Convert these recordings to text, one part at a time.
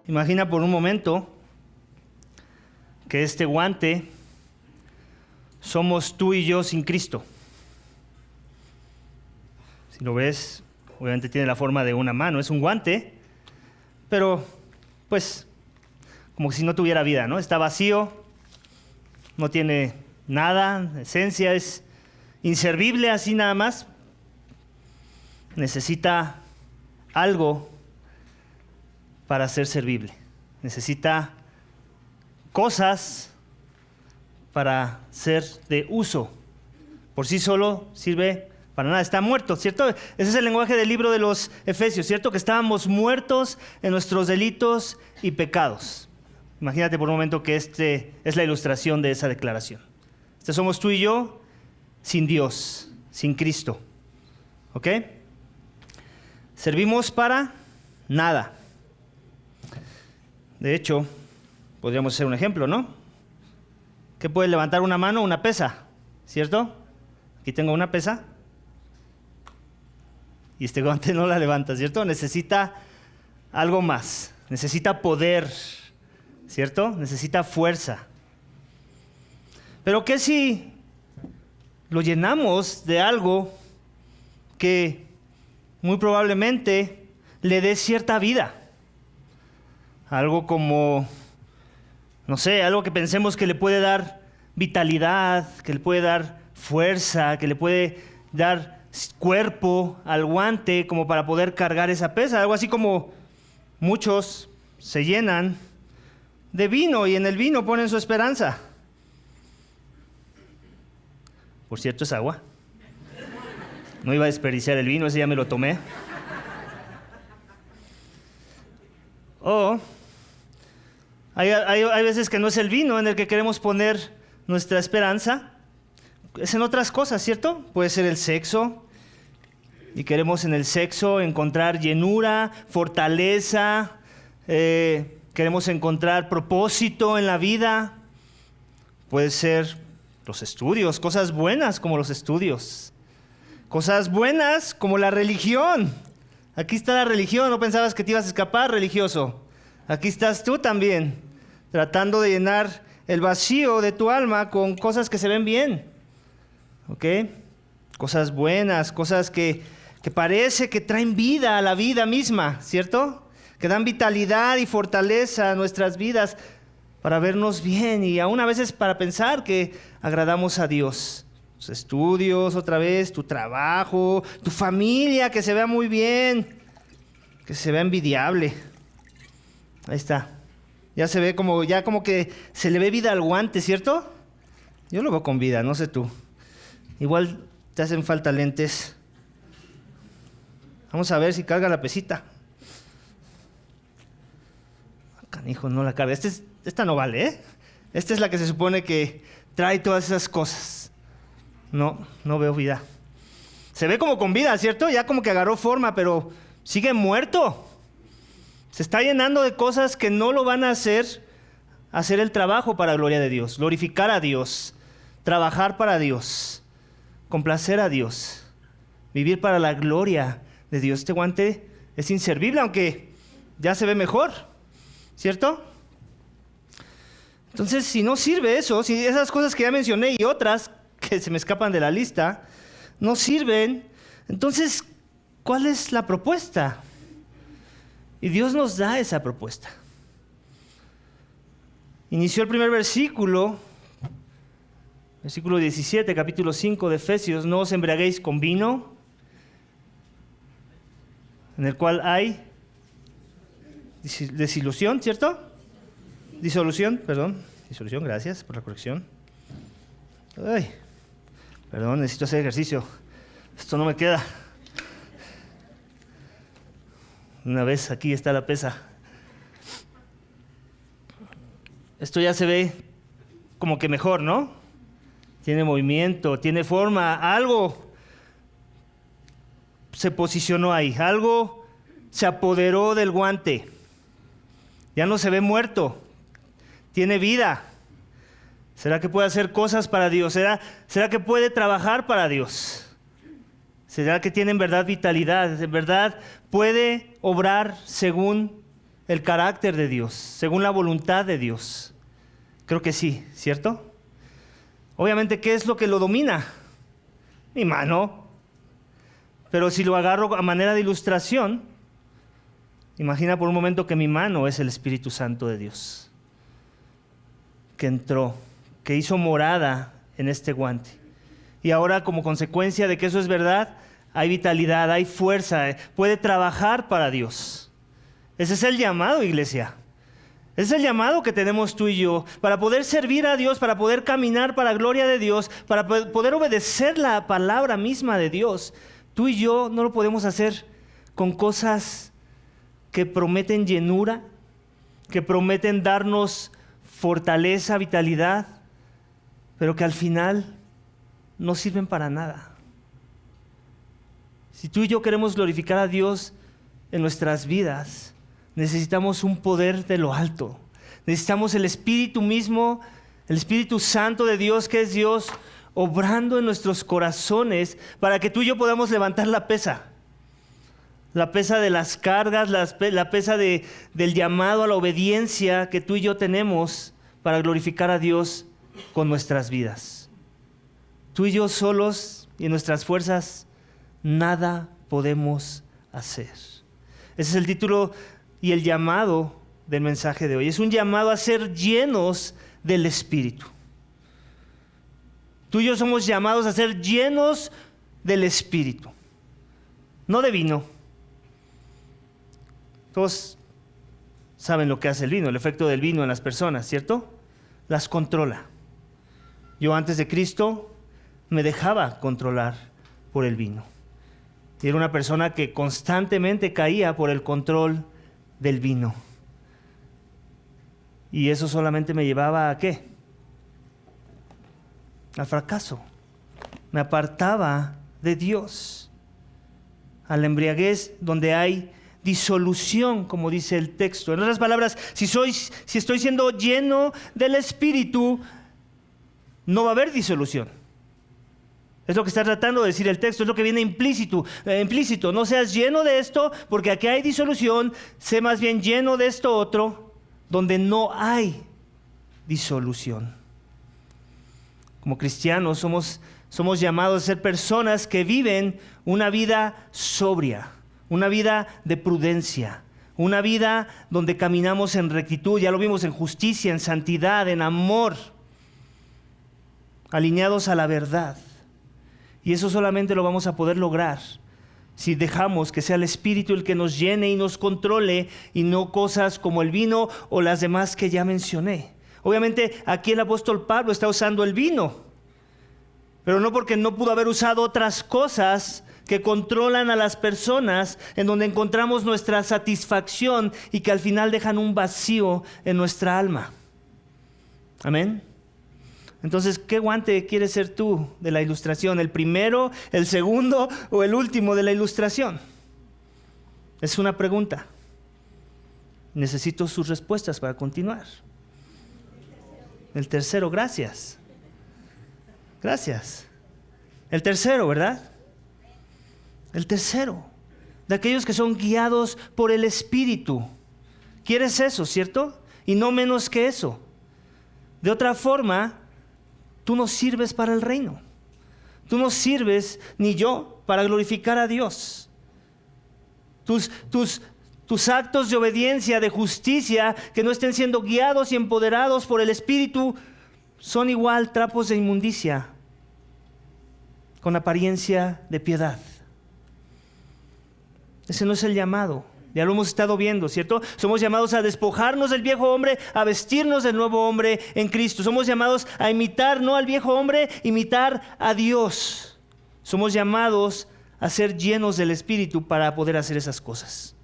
Imagina por un momento que este guante somos tú y yo sin Cristo. Si lo ves, obviamente tiene la forma de una mano, es un guante, pero pues como si no tuviera vida, ¿no? Está vacío, no tiene nada, esencia, es inservible así nada más. Necesita algo para ser servible. Necesita cosas para ser de uso. Por sí solo sirve para nada, está muerto, ¿cierto? Ese es el lenguaje del libro de los Efesios, ¿cierto? Que estábamos muertos en nuestros delitos y pecados. Imagínate por un momento que este es la ilustración de esa declaración. Somos tú y yo sin Dios, sin Cristo. ¿Ok? Servimos para nada. De hecho, podríamos hacer un ejemplo, ¿no? ¿Qué puede levantar una mano? Una pesa, ¿cierto? Aquí tengo una pesa. Y este guante no la levanta, ¿cierto? Necesita algo más. Necesita poder, ¿cierto? Necesita fuerza. Pero ¿qué si lo llenamos de algo que muy probablemente le dé cierta vida? Algo como, no sé, algo que pensemos que le puede dar vitalidad, que le puede dar fuerza, que le puede dar cuerpo al guante como para poder cargar esa pesa. Algo así como muchos se llenan de vino y en el vino ponen su esperanza. Por cierto, es agua. No iba a desperdiciar el vino, ese ya me lo tomé. O hay veces que no es el vino en el que queremos poner nuestra esperanza, es en otras cosas, ¿cierto? Puede ser el sexo, y queremos en el sexo encontrar llenura, fortaleza, queremos encontrar propósito en la vida. Puede ser los estudios, cosas buenas como los estudios, cosas buenas como la religión. Aquí está la religión, no pensabas que te ibas a escapar, religioso. Aquí estás tú también, tratando de llenar el vacío de tu alma con cosas que se ven bien. ¿Ok? Cosas buenas, cosas que parece que traen vida a la vida misma, ¿cierto? Que dan vitalidad y fortaleza a nuestras vidas para vernos bien y aún a veces para pensar que agradamos a Dios. Tus estudios, otra vez, tu trabajo, tu familia, que se vea muy bien, que se vea envidiable. Ahí está. Ya se ve como que se le ve vida al guante, ¿cierto? Yo lo veo con vida, no sé tú. Igual te hacen falta lentes. Vamos a ver si carga la pesita. Canijo, no la carga. Esta no vale, ¿eh? Esta es la que se supone que trae todas esas cosas. No veo vida. Se ve como con vida, ¿cierto? Ya como que agarró forma, pero sigue muerto. Se está llenando de cosas que no lo van a hacer el trabajo para la gloria de Dios, glorificar a Dios, trabajar para Dios, complacer a Dios, vivir para la gloria de Dios. Este guante es inservible, aunque ya se ve mejor, ¿cierto? Entonces, si no sirve eso, si esas cosas que ya mencioné y otras que se me escapan de la lista, no sirven, entonces, ¿cuál es la propuesta? Y Dios nos da esa propuesta. Inició el primer versículo 17, capítulo 5 de Efesios: no os embriaguéis con vino, en el cual hay desilusión, ¿cierto? Disolución, gracias por la corrección. Ay, perdón, necesito hacer ejercicio. Esto no me queda. Una vez aquí está la pesa. Esto ya se ve como que mejor, ¿no? Tiene movimiento, tiene forma, algo se posicionó ahí, algo se apoderó del guante. Ya no se ve muerto, tiene vida. ¿Será que puede hacer cosas para Dios? ¿Será que puede trabajar para Dios? ¿Será que tiene en verdad vitalidad? ¿En verdad puede obrar según el carácter de Dios, según la voluntad de Dios? Creo que sí, ¿cierto? Obviamente, ¿qué es lo que lo domina? Mi mano. Pero si lo agarro a manera de ilustración, imagina por un momento que mi mano es el Espíritu Santo de Dios, que entró, que hizo morada en este guante. Y ahora, como consecuencia de que eso es verdad, hay vitalidad, hay fuerza, puede trabajar para Dios. Ese es el llamado, iglesia. Ese es el llamado que tenemos tú y yo, para poder servir a Dios, para poder caminar para la gloria de Dios, para poder obedecer la palabra misma de Dios. Tú y yo no lo podemos hacer con cosas que prometen llenura, que prometen darnos fortaleza, vitalidad, pero que al final no sirven para nada. Si tú y yo queremos glorificar a Dios en nuestras vidas, necesitamos un poder de lo alto. Necesitamos el Espíritu mismo, el Espíritu Santo de Dios, que es Dios, obrando en nuestros corazones para que tú y yo podamos levantar la pesa. La pesa de las cargas, la pesa del llamado a la obediencia que tú y yo tenemos para glorificar a Dios con nuestras vidas. Tú y yo solos y en nuestras fuerzas nada podemos hacer. Ese es el título y el llamado del mensaje de hoy. Es un llamado a ser llenos del Espíritu. Tú y yo somos llamados a ser llenos del Espíritu, no de vino. Todos saben lo que hace el vino, el efecto del vino en las personas, ¿cierto? Las controla. Yo antes de Cristo me dejaba controlar por el vino. Y era una persona que constantemente caía por el control del vino. Y eso solamente me llevaba ¿a qué? Al fracaso. Me apartaba de Dios. A la embriaguez donde hay disolución, como dice el texto. En otras palabras, si estoy siendo lleno del Espíritu, no va a haber disolución. Es lo que está tratando de decir el texto, es lo que viene implícito. No seas lleno de esto, porque aquí hay disolución. Sé más bien lleno de esto otro, donde no hay disolución. Como cristianos somos llamados a ser personas que viven una vida sobria, una vida de prudencia, una vida donde caminamos en rectitud. Ya lo vimos, en justicia, en santidad, en amor, alineados a la verdad. Y eso solamente lo vamos a poder lograr si dejamos que sea el Espíritu el que nos llene y nos controle, y no cosas como el vino o las demás que ya mencioné. Obviamente aquí el apóstol Pablo está usando el vino, pero no porque no pudo haber usado otras cosas que controlan a las personas, en donde encontramos nuestra satisfacción y que al final dejan un vacío en nuestra alma. Amén. Entonces, ¿qué guante quieres ser tú de la ilustración? ¿El primero, el segundo o el último de la ilustración? Es una pregunta. Necesito sus respuestas para continuar. El tercero, gracias. Gracias. El tercero, ¿verdad? El tercero, de aquellos que son guiados por el Espíritu. ¿Quieres eso, cierto? Y no menos que eso. De otra forma, tú no sirves para el reino. Tú no sirves, ni yo, para glorificar a Dios. Tus actos de obediencia, de justicia, que no estén siendo guiados y empoderados por el Espíritu, son igual trapos de inmundicia, con apariencia de piedad. Ese no es el llamado. Ya lo hemos estado viendo, ¿cierto? Somos llamados a despojarnos del viejo hombre, a vestirnos del nuevo hombre en Cristo. Somos llamados a imitar, no al viejo hombre, imitar a Dios. Somos llamados a ser llenos del Espíritu para poder hacer esas cosas.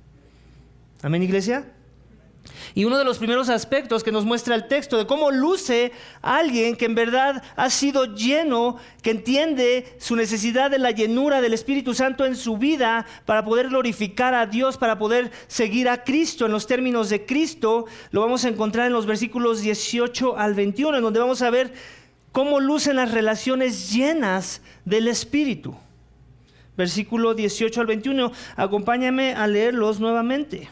¿Amén, iglesia? Y uno de los primeros aspectos que nos muestra el texto de cómo luce alguien que en verdad ha sido lleno, que entiende su necesidad de la llenura del Espíritu Santo en su vida para poder glorificar a Dios, para poder seguir a Cristo en los términos de Cristo, lo vamos a encontrar en los versículos 18 al 21, en donde vamos a ver cómo lucen las relaciones llenas del Espíritu. Versículo 18 al 21, acompáñame a leerlos nuevamente.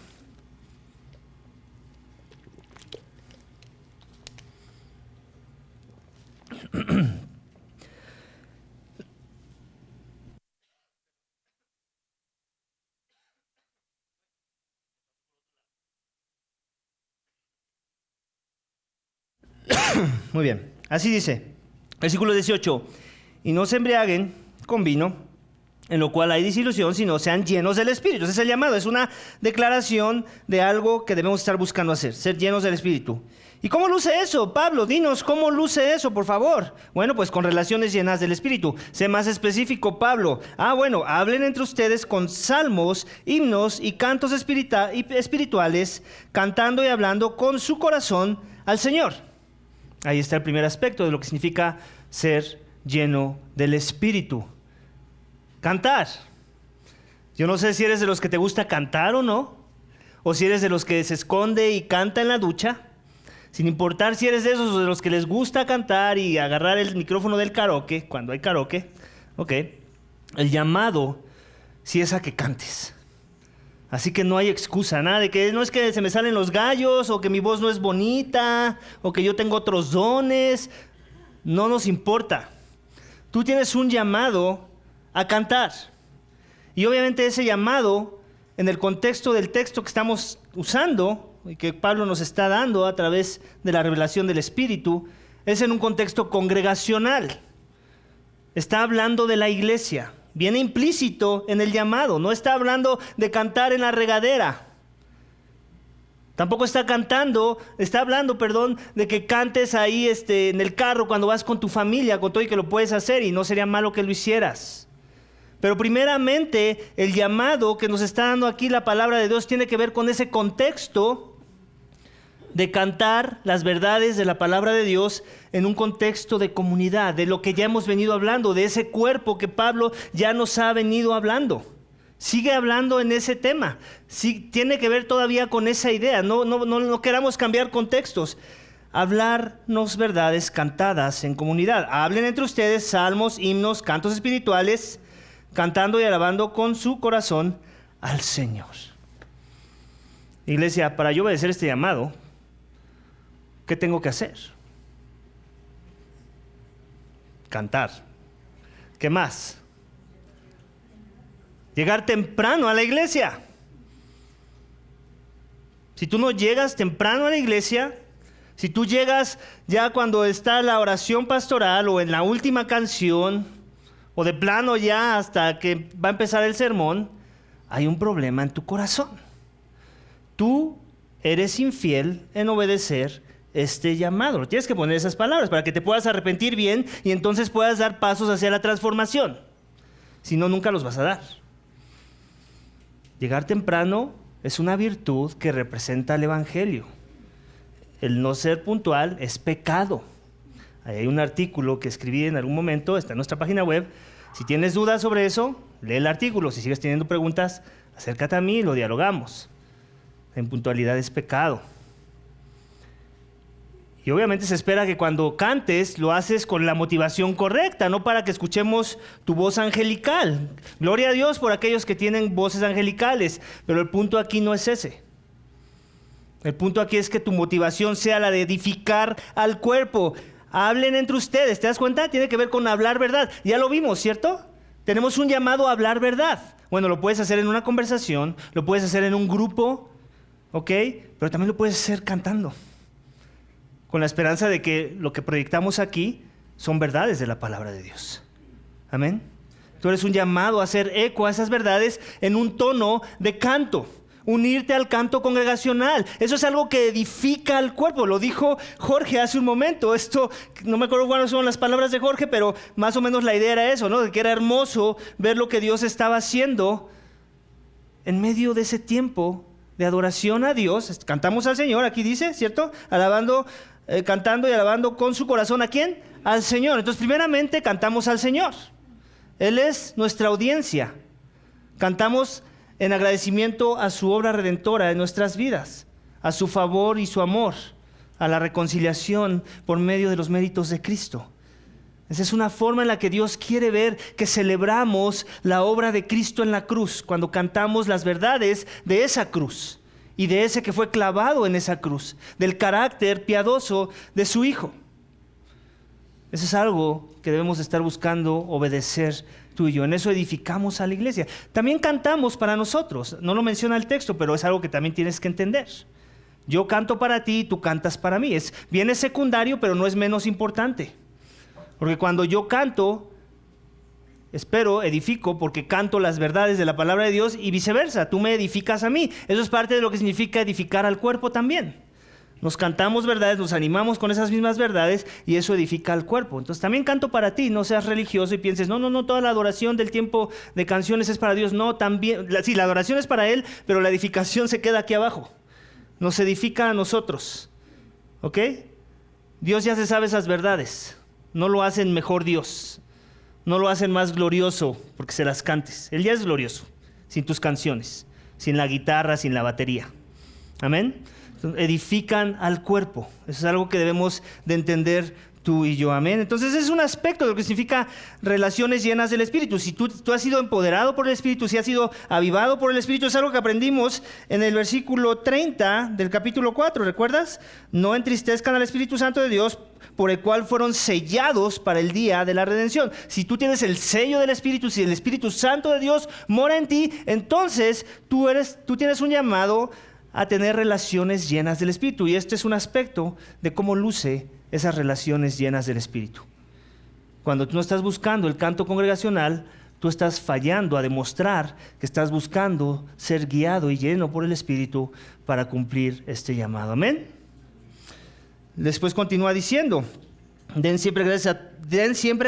Muy bien, así dice, versículo 18, y no se embriaguen con vino, en lo cual hay disilusión, sino sean llenos del Espíritu. Ese es el llamado, es una declaración de algo que debemos estar buscando hacer, ser llenos del Espíritu. ¿Y cómo luce eso? Pablo, dinos, ¿cómo luce eso, por favor? Bueno, pues con relaciones llenas del Espíritu. Sé más específico, Pablo. Bueno, hablen entre ustedes con salmos, himnos y cantos espirituales, cantando y hablando con su corazón al Señor. Ahí está el primer aspecto de lo que significa ser lleno del Espíritu. Cantar. Yo no sé si eres de los que te gusta cantar o no, o si eres de los que se esconde y canta en la ducha. Sin importar si eres de esos o de los que les gusta cantar y agarrar el micrófono del karaoke, cuando hay karaoke, ok, el llamado sí es a que cantes. Así que no hay excusa, nada de que no es que se me salen los gallos, o que mi voz no es bonita, o que yo tengo otros dones. No nos importa. Tú tienes un llamado a cantar. Y obviamente ese llamado, en el contexto del texto que estamos usando, y que Pablo nos está dando a través de la revelación del Espíritu, es en un contexto congregacional. Está hablando de la iglesia. Viene implícito en el llamado. No está hablando de cantar en la regadera. Tampoco está hablando, de que cantes ahí en el carro cuando vas con tu familia, con todo, y que lo puedes hacer y no sería malo que lo hicieras. Pero primeramente el llamado que nos está dando aquí la palabra de Dios tiene que ver con ese contexto de cantar las verdades de la palabra de Dios en un contexto de comunidad, de lo que ya hemos venido hablando, de ese cuerpo que Pablo ya nos ha venido hablando. Sigue hablando en ese tema, sí, tiene que ver todavía con esa idea, no queramos cambiar contextos. Hablarnos verdades cantadas en comunidad. Hablen entre ustedes salmos, himnos, cantos espirituales, cantando y alabando con su corazón al Señor. Iglesia, para yo obedecer este llamado, ¿qué tengo que hacer? Cantar. ¿Qué más? Llegar temprano a la iglesia. Si tú no llegas temprano a la iglesia, si tú llegas ya cuando está la oración pastoral o en la última canción, o de plano ya hasta que va a empezar el sermón, hay un problema en tu corazón. Tú eres infiel en obedecer este llamado. Tienes que poner esas palabras para que te puedas arrepentir bien y entonces puedas dar pasos hacia la transformación. Si no, nunca los vas a dar. Llegar temprano es una virtud que representa el Evangelio. El no ser puntual es pecado. Ahí hay un artículo que escribí en algún momento, está en nuestra página web. Si tienes dudas sobre eso, lee el artículo. Si sigues teniendo preguntas, acércate a mí y lo dialogamos. La impuntualidad es pecado. Y obviamente se espera que cuando cantes lo haces con la motivación correcta, no para que escuchemos tu voz angelical. Gloria a Dios por aquellos que tienen voces angelicales, pero el punto aquí no es ese. El punto aquí es que tu motivación sea la de edificar al cuerpo. Hablen entre ustedes, ¿te das cuenta? Tiene que ver con hablar verdad. Ya lo vimos, ¿cierto? Tenemos un llamado a hablar verdad. Bueno, lo puedes hacer en una conversación, lo puedes hacer en un grupo, ¿ok? Pero también lo puedes hacer cantando, con la esperanza de que lo que proyectamos aquí son verdades de la palabra de Dios. Amén. Tú eres un llamado a hacer eco a esas verdades en un tono de canto. Unirte al canto congregacional. Eso es algo que edifica al cuerpo. Lo dijo Jorge hace un momento. Esto, no me acuerdo cuáles son las palabras de Jorge, pero más o menos la idea era eso, ¿no? De que era hermoso ver lo que Dios estaba haciendo en medio de ese tiempo de adoración a Dios. Cantamos al Señor, aquí dice, ¿cierto? Cantando y alabando con su corazón, ¿a quién? Al Señor. Entonces, primeramente, cantamos al Señor. Él es nuestra audiencia. Cantamos en agradecimiento a su obra redentora en nuestras vidas, a su favor y su amor, a la reconciliación por medio de los méritos de Cristo. Esa es una forma en la que Dios quiere ver que celebramos la obra de Cristo en la cruz, cuando cantamos las verdades de esa cruz y de ese que fue clavado en esa cruz, del carácter piadoso de su Hijo. Eso es algo que debemos estar buscando obedecer tú y yo. En eso edificamos a la iglesia. También cantamos para nosotros. No lo menciona el texto, pero es algo que también tienes que entender. Yo canto para ti, tú cantas para mí. Viene secundario, pero no es menos importante. Porque cuando yo canto, espero, edifico, porque canto las verdades de la palabra de Dios y viceversa. Tú me edificas a mí. Eso es parte de lo que significa edificar al cuerpo también. Nos cantamos verdades, nos animamos con esas mismas verdades y eso edifica al cuerpo. Entonces también canto para ti, no seas religioso y pienses, no, toda la adoración del tiempo de canciones es para Dios. No, también, sí, la adoración es para Él, pero la edificación se queda aquí abajo. Nos edifica a nosotros, ¿ok? Dios ya se sabe esas verdades, no lo hacen mejor Dios, no lo hacen más glorioso porque se las cantes. Él ya es glorioso, sin tus canciones, sin la guitarra, sin la batería. Amén. Edifican al cuerpo. Eso es algo que debemos de entender tú y yo. Amén. Entonces es un aspecto de lo que significa relaciones llenas del Espíritu. Si tú has sido empoderado por el Espíritu, si has sido avivado por el Espíritu, es algo que aprendimos en el versículo 30 del capítulo 4. ¿Recuerdas? No entristezcan al Espíritu Santo de Dios, por el cual fueron sellados para el día de la redención. Si tú tienes el sello del Espíritu, si el Espíritu Santo de Dios mora en ti, entonces tú tienes un llamado a tener relaciones llenas del Espíritu. Y este es un aspecto de cómo luce esas relaciones llenas del Espíritu. Cuando tú no estás buscando el canto congregacional, tú estás fallando a demostrar que estás buscando ser guiado y lleno por el Espíritu para cumplir este llamado. Amén. Después continúa diciendo, den siempre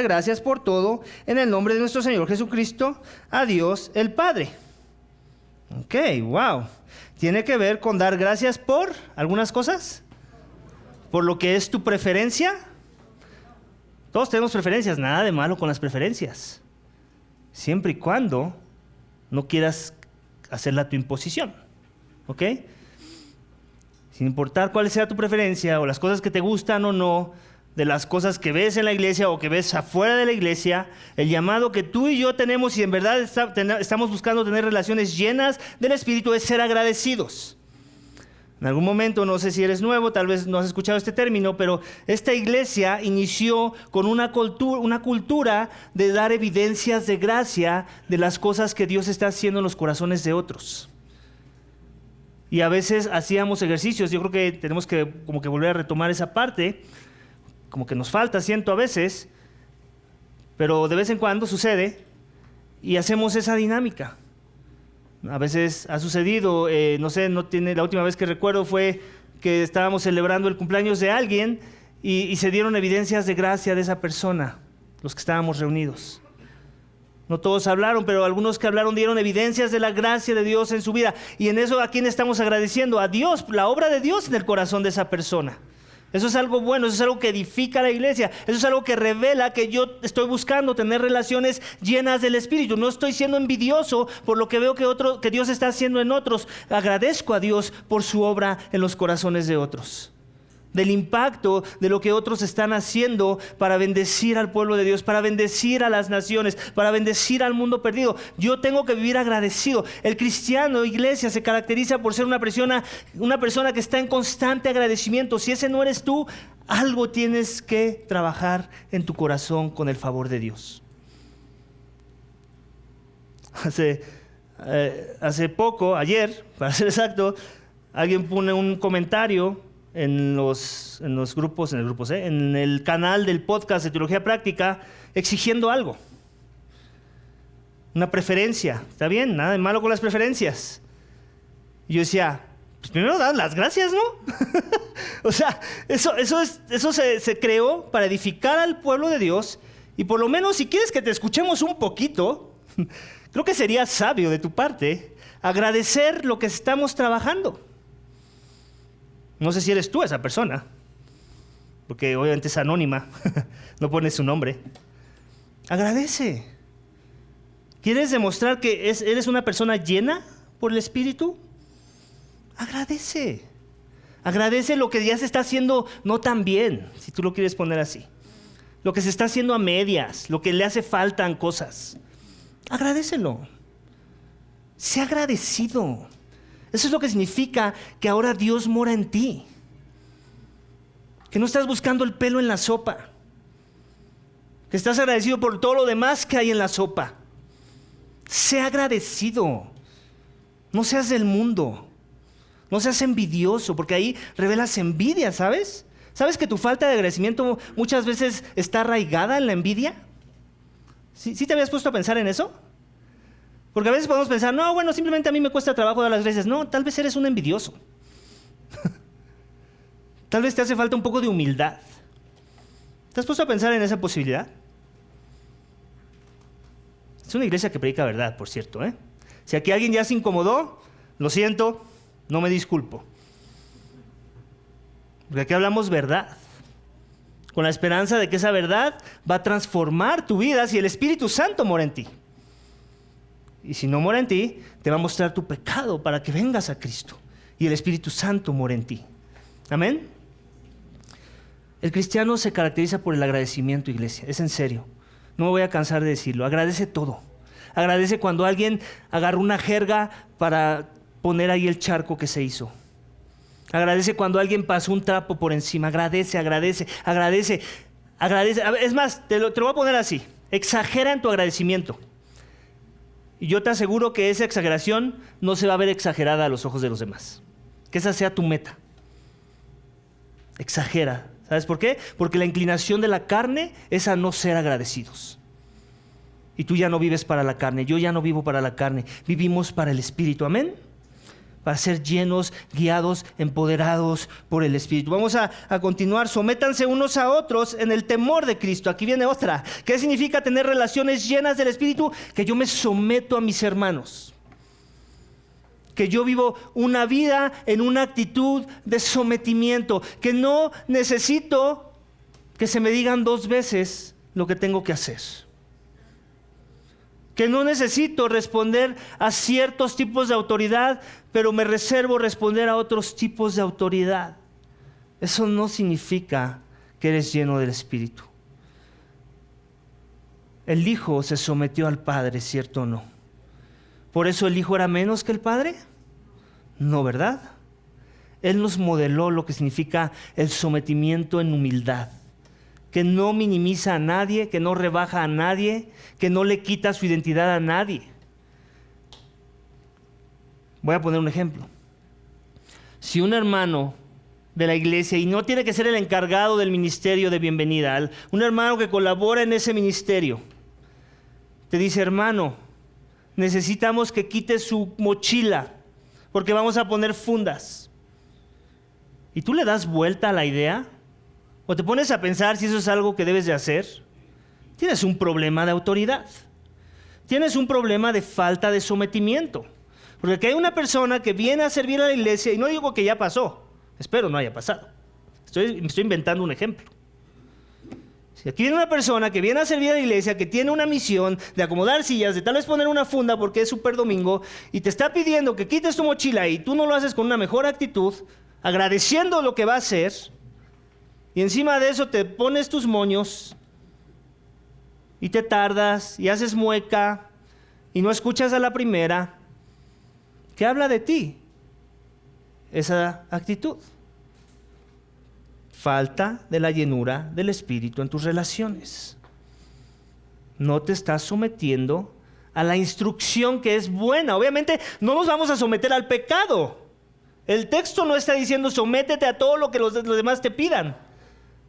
gracias por todo en el nombre de nuestro Señor Jesucristo, a Dios el Padre. Ok, wow. ¿Tiene que ver con dar gracias por algunas cosas? ¿Por lo que es tu preferencia? Todos tenemos preferencias, nada de malo con las preferencias. Siempre y cuando no quieras hacerla tu imposición. ¿Ok? Sin importar cuál sea tu preferencia o las cosas que te gustan o no, de las cosas que ves en la iglesia o que ves afuera de la iglesia, el llamado que tú y yo tenemos, y en verdad estamos buscando tener relaciones llenas del Espíritu, es ser agradecidos. En algún momento, no sé si eres nuevo, tal vez no has escuchado este término, pero esta iglesia inició con una cultura de dar evidencias de gracia de las cosas que Dios está haciendo en los corazones de otros. Y a veces hacíamos ejercicios, yo creo que tenemos que como que volver a retomar esa parte, como que nos falta, siento a veces, pero de vez en cuando sucede y hacemos esa dinámica. A veces ha sucedido, la última vez que recuerdo fue que estábamos celebrando el cumpleaños de alguien y se dieron evidencias de gracia de esa persona, los que estábamos reunidos. No todos hablaron, pero algunos que hablaron dieron evidencias de la gracia de Dios en su vida. Y en eso, ¿a quién estamos agradeciendo? A Dios, la obra de Dios en el corazón de esa persona. Eso es algo bueno, eso es algo que edifica a la iglesia, eso es algo que revela que yo estoy buscando tener relaciones llenas del Espíritu. No estoy siendo envidioso por lo que veo que Dios está haciendo en otros. Agradezco a Dios por su obra en los corazones de otros, del impacto de lo que otros están haciendo para bendecir al pueblo de Dios, para bendecir a las naciones, para bendecir al mundo perdido. Yo tengo que vivir agradecido. El cristiano, iglesia, se caracteriza por ser una persona que está en constante agradecimiento. Si ese no eres tú, algo tienes que trabajar en tu corazón con el favor de Dios. Hace poco, ayer, para ser exacto, alguien pone un comentario en el canal del podcast de Teología Práctica, exigiendo algo, una preferencia. ¿Está bien? Nada de malo con las preferencias. Y yo decía, pues primero dan las gracias, ¿no? O sea, eso se creó para edificar al pueblo de Dios, y por lo menos si quieres que te escuchemos un poquito, creo que sería sabio de tu parte agradecer lo que estamos trabajando. No sé si eres tú esa persona, porque obviamente es anónima, no pones su nombre. Agradece. ¿Quieres demostrar que eres una persona llena por el Espíritu? Agradece. Agradece lo que ya se está haciendo no tan bien, si tú lo quieres poner así. Lo que se está haciendo a medias, lo que le hace falta en cosas. Agradécelo. Sé agradecido. Eso es lo que significa que ahora Dios mora en ti. Que no estás buscando el pelo en la sopa. Que estás agradecido por todo lo demás que hay en la sopa. Sé agradecido. No seas del mundo. No seas envidioso, porque ahí revelas envidia, ¿sabes? ¿Sabes que tu falta de agradecimiento muchas veces está arraigada en la envidia? ¿Sí te habías puesto a pensar en eso? Porque a veces podemos pensar, no, bueno, simplemente a mí me cuesta trabajo dar las gracias. No, tal vez eres un envidioso. Tal vez te hace falta un poco de humildad. ¿Te has puesto a pensar en esa posibilidad? Es una iglesia que predica verdad, por cierto, ¿eh? Si aquí alguien ya se incomodó, lo siento, no me disculpo. Porque aquí hablamos verdad, con la esperanza de que esa verdad va a transformar tu vida si el Espíritu Santo mora en ti. Y si no mora en ti, te va a mostrar tu pecado para que vengas a Cristo y el Espíritu Santo mora en ti. ¿Amén? El cristiano se caracteriza por el agradecimiento, iglesia. Es en serio. No me voy a cansar de decirlo. Agradece todo. Agradece cuando alguien agarra una jerga para poner ahí el charco que se hizo. Agradece cuando alguien pasó un trapo por encima. Agradece. Es más, te lo voy a poner así. Exagera en tu agradecimiento. Y yo te aseguro que esa exageración no se va a ver exagerada a los ojos de los demás. Que esa sea tu meta. Exagera. ¿Sabes por qué? Porque la inclinación de la carne es a no ser agradecidos. Y tú ya no vives para la carne, yo ya no vivo para la carne, vivimos para el Espíritu. ¿Amén? Para ser llenos, guiados, empoderados por el Espíritu. Vamos a continuar. Sométanse unos a otros en el temor de Cristo. Aquí viene otra. ¿Qué significa tener relaciones llenas del Espíritu? Que yo me someto a mis hermanos. Que yo vivo una vida en una actitud de sometimiento. Que no necesito que se me digan 2 veces lo que tengo que hacer. Que no necesito responder a ciertos tipos de autoridad, pero me reservo responder a otros tipos de autoridad. Eso no significa que eres lleno del Espíritu. El Hijo se sometió al Padre, ¿cierto o no? ¿Por eso el Hijo era menos que el Padre? No, ¿verdad? Él nos modeló lo que significa el sometimiento en humildad. Que no minimiza a nadie, que no rebaja a nadie, que no le quita su identidad a nadie. Voy a poner un ejemplo. Si un hermano de la iglesia, y no tiene que ser el encargado del ministerio de bienvenida, un hermano que colabora en ese ministerio, te dice, hermano, necesitamos que quite su mochila, porque vamos a poner fundas. ¿Y tú le das vuelta a la idea? ¿O te pones a pensar si eso es algo que debes de hacer? Tienes un problema de autoridad. Tienes un problema de falta de sometimiento. Porque aquí hay una persona que viene a servir a la iglesia, y no digo que ya pasó, espero no haya pasado. Me estoy inventando un ejemplo. Si aquí viene una persona que viene a servir a la iglesia, que tiene una misión de acomodar sillas, de tal vez poner una funda porque es Super Domingo, y te está pidiendo que quites tu mochila y tú no lo haces con una mejor actitud, agradeciendo lo que va a hacer, y encima de eso te pones tus moños y te tardas y haces mueca y no escuchas a la primera. ¿Qué habla de ti? Esa actitud. Falta de la llenura del Espíritu en tus relaciones. No te estás sometiendo a la instrucción que es buena. Obviamente no nos vamos a someter al pecado. El texto no está diciendo sométete a todo lo que los demás te pidan.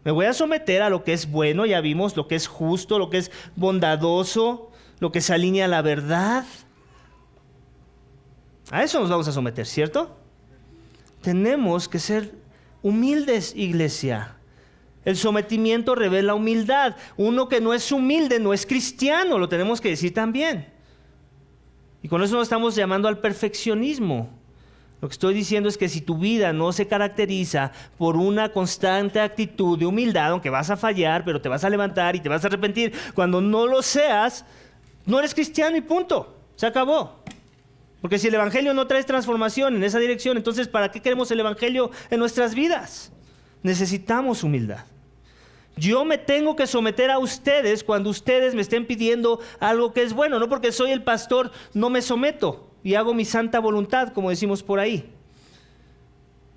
Me voy a someter a lo que es bueno, ya vimos, lo que es justo, lo que es bondadoso, lo que se alinea a la verdad. A eso nos vamos a someter, ¿cierto? Tenemos que ser humildes, iglesia. El sometimiento revela humildad. Uno que no es humilde no es cristiano, lo tenemos que decir también. Y con eso no estamos llamando al perfeccionismo. Lo que estoy diciendo es que si tu vida no se caracteriza por una constante actitud de humildad, aunque vas a fallar, pero te vas a levantar y te vas a arrepentir, cuando no lo seas, no eres cristiano y punto. Se acabó. Porque si el evangelio no trae transformación en esa dirección, entonces ¿para qué queremos el evangelio en nuestras vidas? Necesitamos humildad. Yo me tengo que someter a ustedes cuando ustedes me estén pidiendo algo que es bueno. No porque soy el pastor, no me someto y hago mi santa voluntad, como decimos por ahí.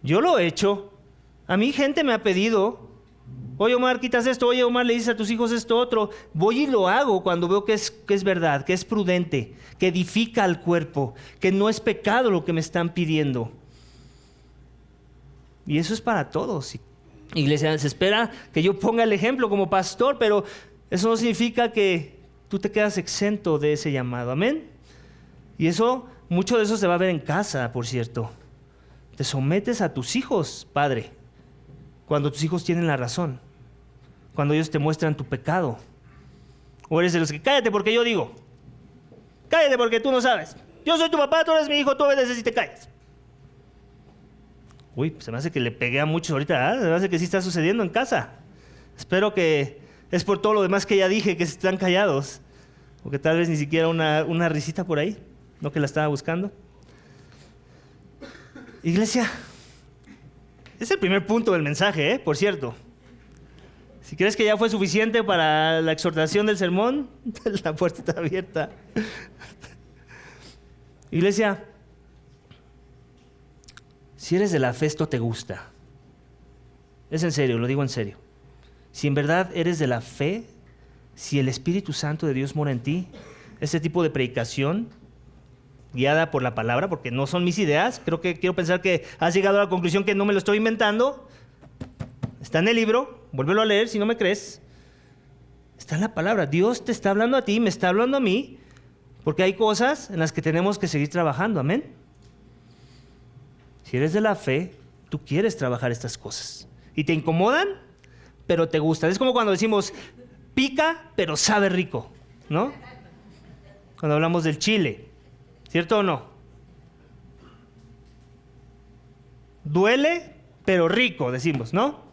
Yo lo he hecho. A mí gente me ha pedido, oye Omar, quitas esto, oye Omar, le dices a tus hijos esto otro. Voy y lo hago cuando veo que es verdad, que es prudente, que edifica al cuerpo, que no es pecado lo que me están pidiendo. Y eso es para todos. Iglesia, se espera que yo ponga el ejemplo como pastor, pero eso no significa que tú te quedas exento de ese llamado. Amén. Y eso, mucho de eso se va a ver en casa, por cierto. Te sometes a tus hijos, padre, cuando tus hijos tienen la razón, cuando ellos te muestran tu pecado. O eres de los que, cállate porque yo digo, cállate porque tú no sabes. Yo soy tu papá, tú eres mi hijo, tú obedeces y te callas. Uy, se me hace que le pegué a muchos ahorita, ¿eh? Se me hace que sí está sucediendo en casa. Espero que es por todo lo demás que ya dije, que están callados. O que tal vez ni siquiera una risita por ahí, no que la estaba buscando. Iglesia, es el primer punto del mensaje, por cierto. Si crees que ya fue suficiente para la exhortación del sermón, la puerta está abierta. Iglesia, si eres de la fe, esto te gusta. Es en serio, lo digo en serio. Si en verdad eres de la fe, si el Espíritu Santo de Dios mora en ti, este tipo de predicación guiada por la palabra, porque no son mis ideas, quiero pensar que has llegado a la conclusión que no me lo estoy inventando. Está en el libro, vuélvelo a leer si no me crees. Está en la palabra. Dios te está hablando a ti, me está hablando a mí, porque hay cosas en las que tenemos que seguir trabajando. Amén. Si eres de la fe, tú quieres trabajar estas cosas. Y te incomodan, pero te gustan. Es como cuando decimos, pica, pero sabe rico, ¿no? Cuando hablamos del chile, ¿cierto o no? Duele, pero rico, decimos, ¿no?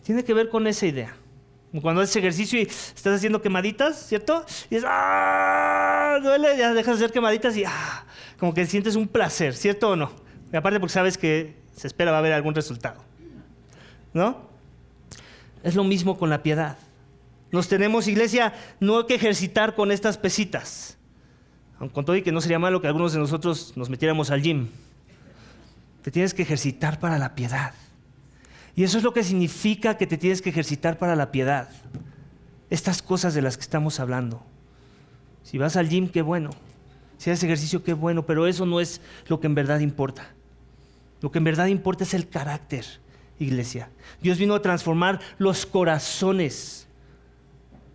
Tiene que ver con esa idea. Cuando haces ejercicio y estás haciendo quemaditas, ¿cierto? Y dices, ¡ah! Duele, ya dejas de hacer quemaditas y ¡ah! Como que sientes un placer, ¿cierto o no? Y aparte porque sabes que se espera va a haber algún resultado, ¿no? Es lo mismo con la piedad. Nos tenemos, iglesia, no hay que ejercitar con estas pesitas. Con todo y que no sería malo que algunos de nosotros nos metiéramos al gym. Te tienes que ejercitar para la piedad. Y eso es lo que significa que te tienes que ejercitar para la piedad. Estas cosas de las que estamos hablando. Si vas al gym, qué bueno. Si haces ejercicio, qué bueno. Pero eso no es lo que en verdad importa. Lo que en verdad importa es el carácter, iglesia. Dios vino a transformar los corazones.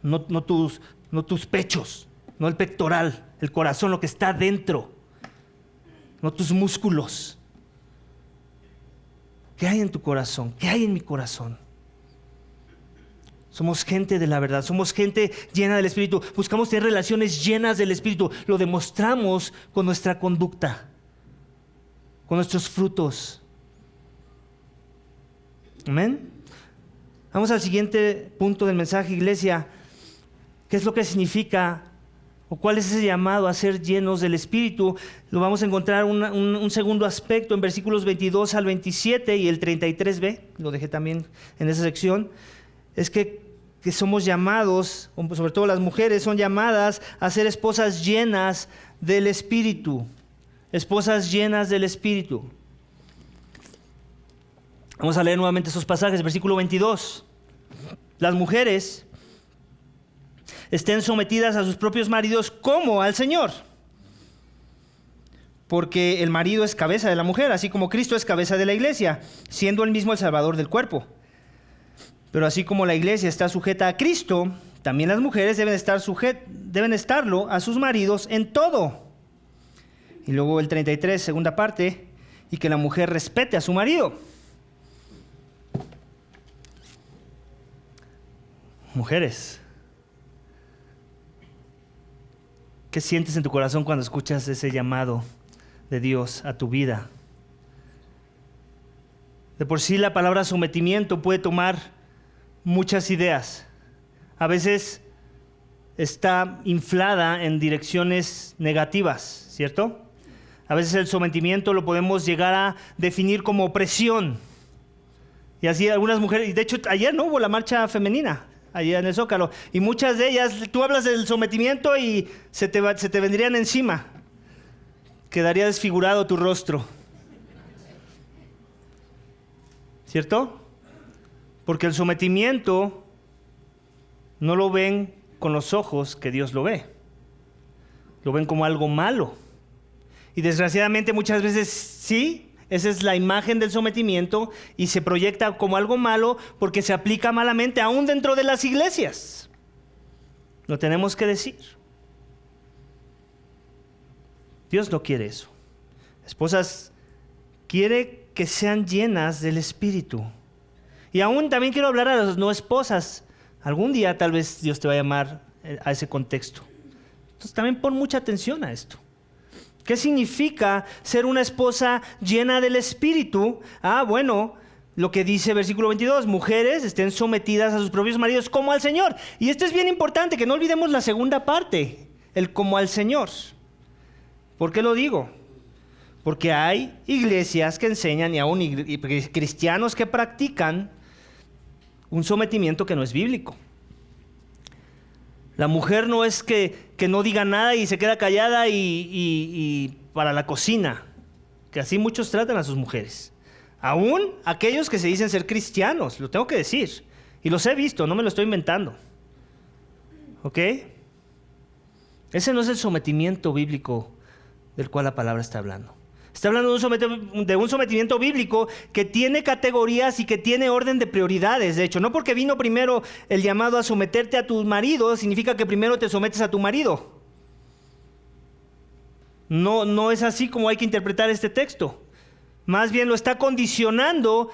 No tus pechos, no el pectoral, el corazón, lo que está dentro. No tus músculos. ¿Qué hay en tu corazón? ¿Qué hay en mi corazón? Somos gente de la verdad, somos gente llena del Espíritu. Buscamos tener relaciones llenas del Espíritu. Lo demostramos con nuestra conducta, con nuestros frutos. Amén. Vamos al siguiente punto del mensaje, iglesia. ¿Qué es lo que significa o cuál es ese llamado a ser llenos del Espíritu? Lo vamos a encontrar un segundo aspecto en versículos 22 al 27 y el 33b, lo dejé también en esa sección. Es que somos llamados, sobre todo las mujeres, son llamadas a ser esposas llenas del Espíritu. Esposas llenas del Espíritu. Vamos a leer nuevamente esos pasajes, versículo 22. Las mujeres estén sometidas a sus propios maridos como al Señor. Porque el marido es cabeza de la mujer, así como Cristo es cabeza de la iglesia, siendo él mismo el Salvador del cuerpo. Pero así como la iglesia está sujeta a Cristo, también las mujeres deben estarlo a sus maridos en todo. Y luego el 33, segunda parte, y que la mujer respete a su marido. Mujeres, ¿qué sientes en tu corazón cuando escuchas ese llamado de Dios a tu vida? De por sí la palabra sometimiento puede tomar muchas ideas. A veces está inflada en direcciones negativas, ¿cierto? A veces el sometimiento lo podemos llegar a definir como opresión. Y así algunas mujeres, y de hecho ayer no hubo la marcha femenina, allá en el Zócalo, y muchas de ellas, tú hablas del sometimiento y se te vendrían encima. Quedaría desfigurado tu rostro. ¿Cierto? Porque el sometimiento no lo ven con los ojos que Dios lo ve. Lo ven como algo malo. Y desgraciadamente muchas veces sí, Esa es la imagen del sometimiento y se proyecta como algo malo porque se aplica malamente aún dentro de las iglesias. Lo tenemos que decir. Dios no quiere eso. Esposas, quiere que sean llenas del Espíritu. Y aún también quiero hablar a las no esposas. Algún día tal vez Dios te va a llamar a ese contexto. Entonces también pon mucha atención a esto. ¿Qué significa ser una esposa llena del Espíritu? Bueno, lo que dice versículo 22, mujeres estén sometidas a sus propios maridos como al Señor. Y esto es bien importante, que no olvidemos la segunda parte, el como al Señor. ¿Por qué lo digo? Porque hay iglesias que enseñan y aún cristianos que practican un sometimiento que no es bíblico. La mujer no es que no diga nada y se queda callada y para la cocina, que así muchos tratan a sus mujeres. Aún aquellos que se dicen ser cristianos, lo tengo que decir, y los he visto, no me lo estoy inventando. ¿Ok? Ese no es el sometimiento bíblico del cual la palabra está hablando. Está hablando de un sometimiento bíblico que tiene categorías y que tiene orden de prioridades. De hecho, no porque vino primero el llamado a someterte a tu marido, significa que primero te sometes a tu marido. No es así como hay que interpretar este texto. Más bien lo está condicionando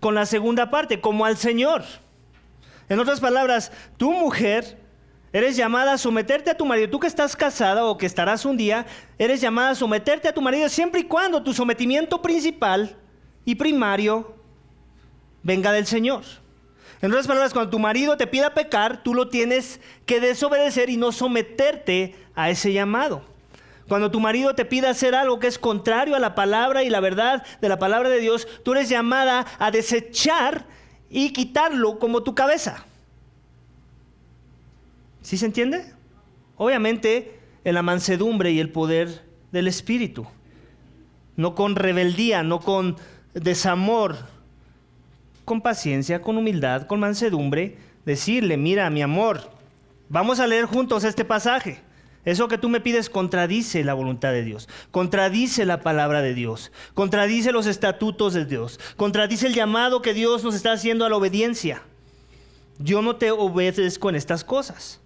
con la segunda parte, como al Señor. En otras palabras, tu mujer, eres llamada a someterte a tu marido. Tú que estás casada o que estarás un día, eres llamada a someterte a tu marido siempre y cuando tu sometimiento principal y primario venga del Señor. En otras palabras, cuando tu marido te pida pecar, tú lo tienes que desobedecer y no someterte a ese llamado. Cuando tu marido te pida hacer algo que es contrario a la palabra y la verdad de la palabra de Dios, tú eres llamada a desechar y quitarlo como tu cabeza. ¿Sí se entiende? Obviamente en la mansedumbre y el poder del Espíritu. No con rebeldía, no con desamor. Con paciencia, con humildad, con mansedumbre. Decirle, mira, mi amor, vamos a leer juntos este pasaje. Eso que tú me pides contradice la voluntad de Dios. Contradice la palabra de Dios. Contradice los estatutos de Dios. Contradice el llamado que Dios nos está haciendo a la obediencia. Yo no te obedezco en estas cosas.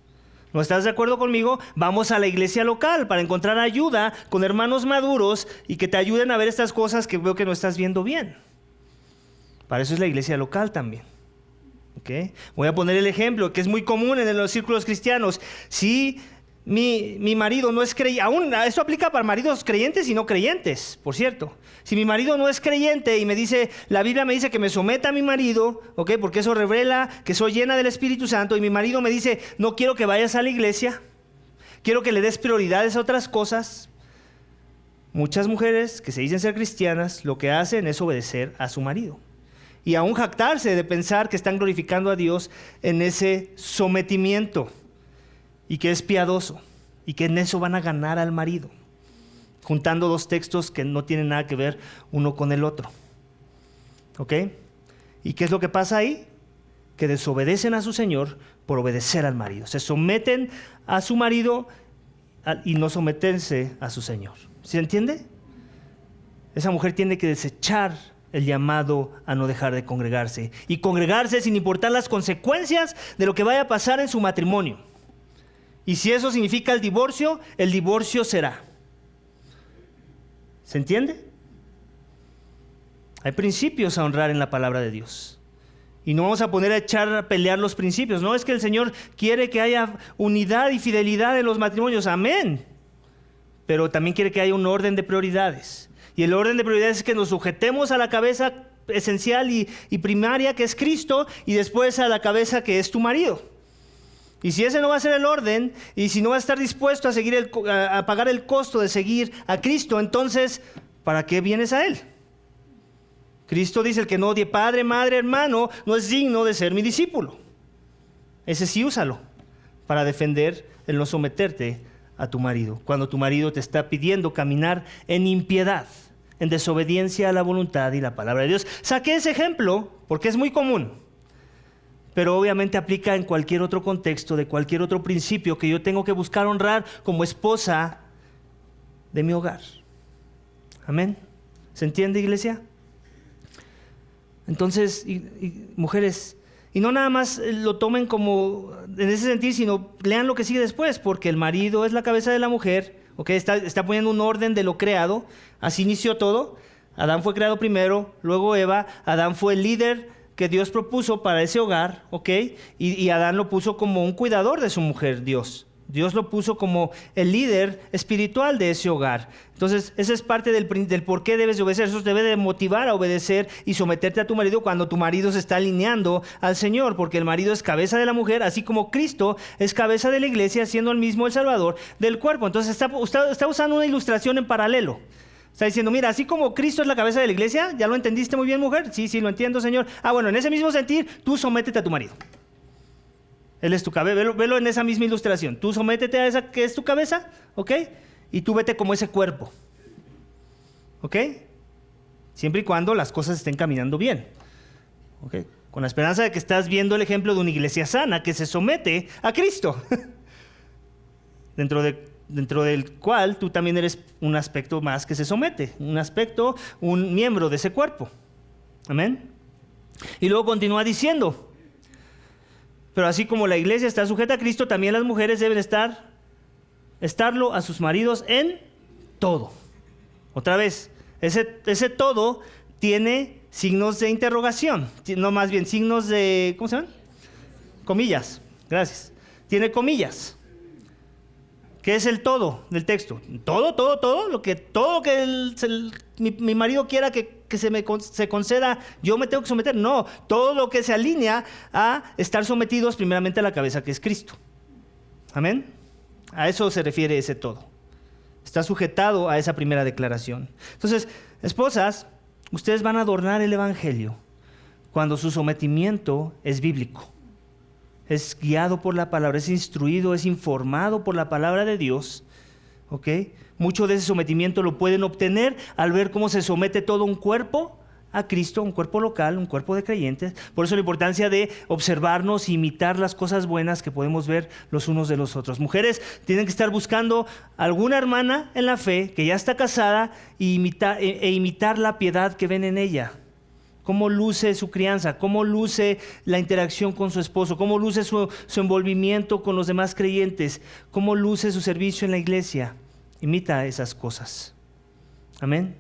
¿No estás de acuerdo conmigo? Vamos a la iglesia local para encontrar ayuda con hermanos maduros y que te ayuden a ver estas cosas que veo que no estás viendo bien. Para eso es la iglesia local también. ¿Okay? Voy a poner el ejemplo que es muy común en los círculos cristianos. Si mi marido no es creyente, aún esto aplica para maridos creyentes y no creyentes, por cierto. Si mi marido no es creyente y me dice, la Biblia me dice que me someta a mi marido, ¿okay? Porque eso revela que soy llena del Espíritu Santo, y mi marido me dice, no quiero que vayas a la iglesia, quiero que le des prioridades a otras cosas. Muchas mujeres que se dicen ser cristianas, lo que hacen es obedecer a su marido. Y aún jactarse de pensar que están glorificando a Dios en ese sometimiento. Y que es piadoso, y que en eso van a ganar al marido, juntando dos textos que no tienen nada que ver uno con el otro. ¿Ok? ¿Y qué es lo que pasa ahí? Que desobedecen a su Señor por obedecer al marido. Se someten a su marido y no someterse a su Señor. ¿Se entiende? Esa mujer tiene que desechar el llamado a no dejar de congregarse. Y congregarse sin importar las consecuencias de lo que vaya a pasar en su matrimonio. Y si eso significa el divorcio será. ¿Se entiende? Hay principios a honrar en la palabra de Dios. Y no vamos a poner a pelear los principios. No, es que el Señor quiere que haya unidad y fidelidad en los matrimonios. Amén. Pero también quiere que haya un orden de prioridades. Y el orden de prioridades es que nos sujetemos a la cabeza esencial y primaria, que es Cristo, y después a la cabeza que es tu marido. Y si ese no va a ser el orden, y si no va a estar dispuesto a pagar el costo de seguir a Cristo, entonces, ¿para qué vienes a Él? Cristo dice, el que no odie padre, madre, hermano, no es digno de ser mi discípulo. Ese sí úsalo para defender el no someterte a tu marido, cuando tu marido te está pidiendo caminar en impiedad, en desobediencia a la voluntad y la palabra de Dios. Saqué ese ejemplo porque es muy común. Pero obviamente aplica en cualquier otro contexto, de cualquier otro principio que yo tengo que buscar honrar como esposa de mi hogar. Amén. ¿Se entiende, iglesia? Entonces, mujeres, y no nada más lo tomen como en ese sentido, sino lean lo que sigue después, porque el marido es la cabeza de la mujer, ¿okay? Está poniendo un orden de lo creado, así inició todo. Adán fue creado primero, luego Eva. Adán fue el líder que Dios propuso para ese hogar, ¿ok? Y Adán lo puso como un cuidador de su mujer, Dios. Dios lo puso como el líder espiritual de ese hogar. Entonces, esa es parte del por qué debes de obedecer. Eso te debe de motivar a obedecer y someterte a tu marido cuando tu marido se está alineando al Señor, porque el marido es cabeza de la mujer, así como Cristo es cabeza de la iglesia, siendo el mismo el Salvador del cuerpo. Entonces, está usando una ilustración en paralelo. Está diciendo, mira, así como Cristo es la cabeza de la iglesia, ¿ya lo entendiste muy bien, mujer? Sí, lo entiendo, Señor. Bueno, en ese mismo sentir, tú sométete a tu marido. Él es tu cabeza, velo en esa misma ilustración. Tú sométete a esa que es tu cabeza, ¿ok? Y tú vete como ese cuerpo, ¿ok? Siempre y cuando las cosas estén caminando bien, ¿ok? Con la esperanza de que estás viendo el ejemplo de una iglesia sana que se somete a Cristo. Dentro del cual tú también eres un aspecto más que se somete, un miembro de ese cuerpo. Amén. Y luego continúa diciendo, pero así como la iglesia está sujeta a Cristo, también las mujeres deben estarlo a sus maridos en todo. Otra vez, ese todo tiene signos de interrogación, no, más bien signos de, ¿cómo se llaman? Comillas, gracias. Tiene comillas. ¿Qué es el todo del texto? Todo lo que mi marido quiera que se conceda, yo me tengo que someter. No, todo lo que se alinea a estar sometidos primeramente a la cabeza que es Cristo. Amén. A eso se refiere ese todo. Está sujetado a esa primera declaración. Entonces, esposas, ustedes van a adornar el evangelio cuando su sometimiento es bíblico. Es guiado por la palabra, es instruido, es informado por la palabra de Dios, ¿ok? Mucho de ese sometimiento lo pueden obtener al ver cómo se somete todo un cuerpo a Cristo, un cuerpo local, un cuerpo de creyentes. Por eso la importancia de observarnos e imitar las cosas buenas que podemos ver los unos de los otros. Mujeres tienen que estar buscando alguna hermana en la fe que ya está casada e imitar la piedad que ven en ella. Cómo luce su crianza, cómo luce la interacción con su esposo, cómo luce su envolvimiento con los demás creyentes, cómo luce su servicio en la iglesia. Imita esas cosas. Amén.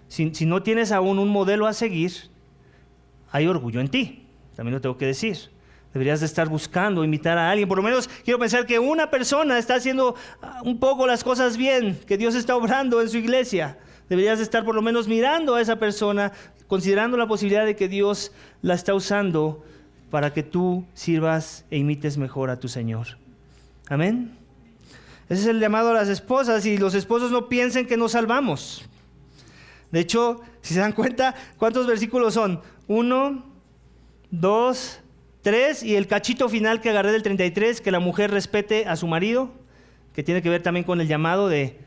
Si no tienes aún un modelo a seguir, hay orgullo en ti. También lo tengo que decir. Deberías de estar buscando imitar a alguien. Por lo menos quiero pensar que una persona está haciendo un poco las cosas bien, que Dios está obrando en su iglesia. Deberías de estar por lo menos mirando a esa persona, considerando la posibilidad de que Dios la está usando para que tú sirvas e imites mejor a tu Señor. Amén. Ese es el llamado a las esposas, y los esposos no piensen que nos salvamos. De hecho, si se dan cuenta, ¿cuántos versículos son? 1, 2, 3 y el cachito final que agarré del 33, que la mujer respete a su marido, que tiene que ver también con el llamado de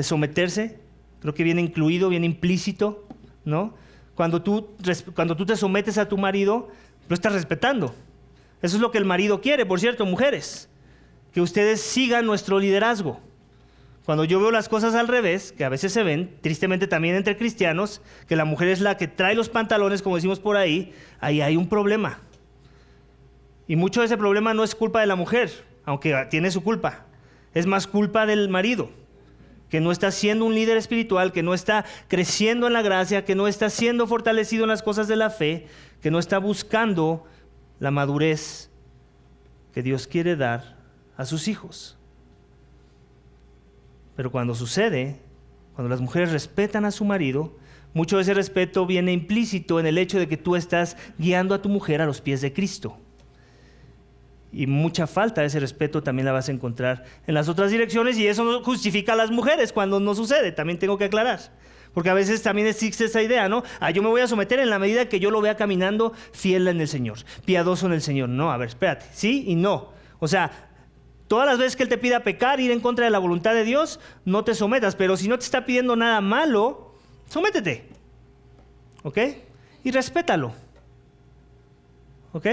someterse. Creo que viene incluido, viene implícito, ¿no? Cuando tú te sometes a tu marido, lo estás respetando. Eso es lo que el marido quiere, por cierto, mujeres, que ustedes sigan nuestro liderazgo. Cuando yo veo las cosas al revés, que a veces se ven, tristemente también entre cristianos, que la mujer es la que trae los pantalones, como decimos por ahí hay un problema. Y mucho de ese problema no es culpa de la mujer, aunque tiene su culpa. Es más culpa del marido, que no está siendo un líder espiritual, que no está creciendo en la gracia, que no está siendo fortalecido en las cosas de la fe, que no está buscando la madurez que Dios quiere dar a sus hijos. Pero cuando sucede, cuando las mujeres respetan a su marido, mucho de ese respeto viene implícito en el hecho de que tú estás guiando a tu mujer a los pies de Cristo. Y mucha falta de ese respeto también la vas a encontrar en las otras direcciones, y eso no justifica a las mujeres cuando no sucede, también tengo que aclarar. Porque a veces también existe esa idea, ¿no? Yo me voy a someter en la medida que yo lo vea caminando fiel en el Señor, piadoso en el Señor. No, a ver, espérate, sí y no. O sea, todas las veces que Él te pida pecar, ir en contra de la voluntad de Dios, no te sometas. Pero si no te está pidiendo nada malo, sométete. ¿Ok? Y respétalo. ¿Ok?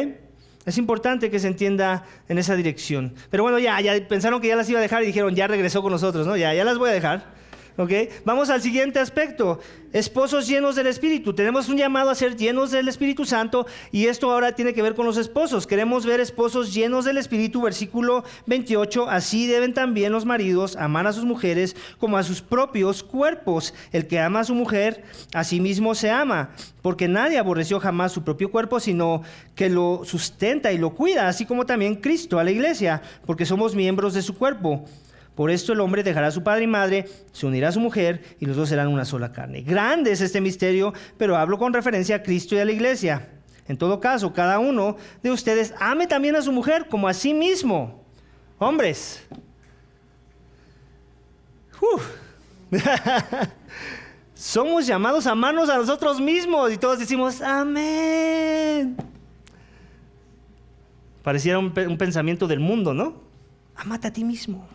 Es importante que se entienda en esa dirección. Pero bueno, ya pensaron que ya las iba a dejar y dijeron, ya regresó con nosotros, ¿no? Ya las voy a dejar. ¿Ok? Vamos al siguiente aspecto. Esposos llenos del Espíritu. Tenemos un llamado a ser llenos del Espíritu Santo y esto ahora tiene que ver con los esposos. Queremos ver esposos llenos del Espíritu. Versículo 28. Así deben también los maridos amar a sus mujeres como a sus propios cuerpos. El que ama a su mujer, a sí mismo se ama. Porque nadie aborreció jamás su propio cuerpo, sino que lo sustenta y lo cuida, así como también Cristo a la iglesia, porque somos miembros de su cuerpo. Por esto el hombre dejará a su padre y madre, se unirá a su mujer y los dos serán una sola carne. Grande es este misterio, pero hablo con referencia a Cristo y a la iglesia. En todo caso, cada uno de ustedes ame también a su mujer como a sí mismo. Hombres. Somos llamados a amarnos a nosotros mismos y todos decimos amén. Pareciera un pensamiento del mundo, ¿no? Ámate a ti mismo.